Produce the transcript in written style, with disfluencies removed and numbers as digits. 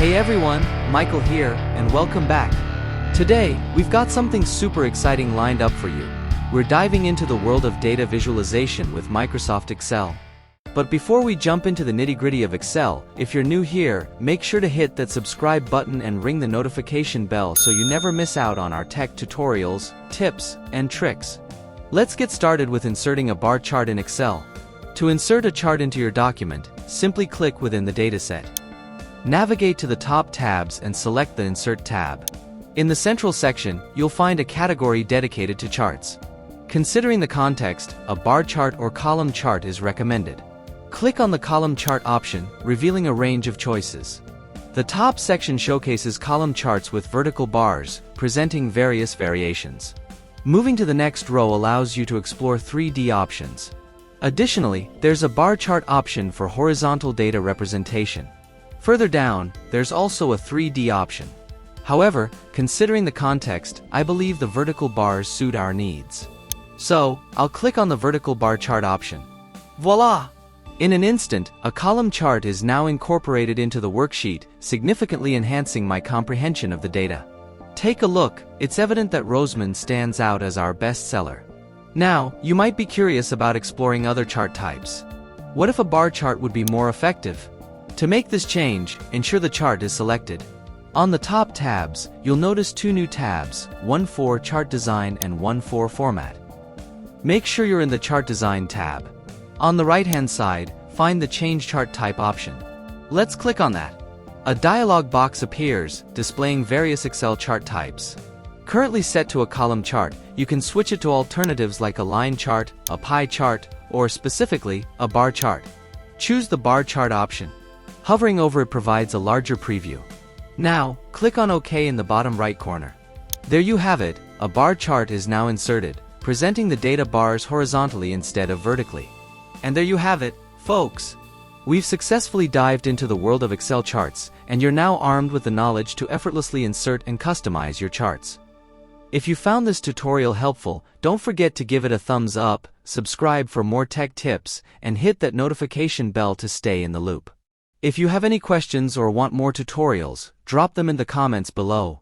Hey everyone, Michael here, and welcome back. Today, we've got something super exciting lined up for you. We're diving into the world of data visualization with Microsoft Excel. But before we jump into the nitty-gritty of Excel, if you're new here, make sure to hit that subscribe button and ring the notification bell so you never miss out on our tech tutorials, tips, and tricks. Let's get started with inserting a bar chart in Excel. To insert a chart into your document, simply click within the dataset. Navigate to the top tabs and select the Insert tab. In the central section, you'll find a category dedicated to charts. Considering the context, a bar chart or column chart is recommended. Click on the column chart option, revealing a range of choices. The top section showcases column charts with vertical bars, presenting various variations. Moving to the next row allows you to explore 3D options. Additionally, there's a bar chart option for horizontal data representation. Further down, there's also a 3D option. However, considering the context, I believe the vertical bars suit our needs. So, I'll click on the vertical bar chart option. Voila! In an instant, a column chart is now incorporated into the worksheet, significantly enhancing my comprehension of the data. Take a look, it's evident that Roseman stands out as our best seller. Now, you might be curious about exploring other chart types. What if a bar chart would be more effective? To make this change, ensure the chart is selected. On the top tabs, you'll notice two new tabs, one for Chart Design and one for Format. Make sure you're in the Chart Design tab. On the right-hand side, find the Change Chart Type option. Let's click on that. A dialog box appears, displaying various Excel chart types. Currently set to a column chart, you can switch it to alternatives like a line chart, a pie chart, or specifically, a bar chart. Choose the bar chart option. Hovering over it provides a larger preview. Now, click on OK in the bottom right corner. There you have it, a bar chart is now inserted, presenting the data bars horizontally instead of vertically. And there you have it, folks. We've successfully dived into the world of Excel charts, and you're now armed with the knowledge to effortlessly insert and customize your charts. If you found this tutorial helpful, don't forget to give it a thumbs up, subscribe for more tech tips, and hit that notification bell to stay in the loop. If you have any questions or want more tutorials, drop them in the comments below.